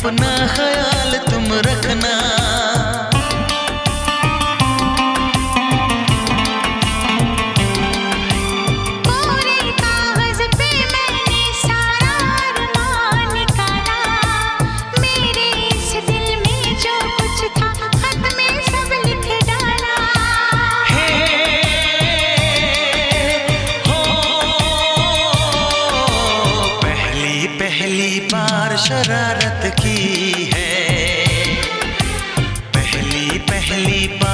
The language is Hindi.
अपना ख्याल तुम रखना। पहली बार शरारत की है, पहली बार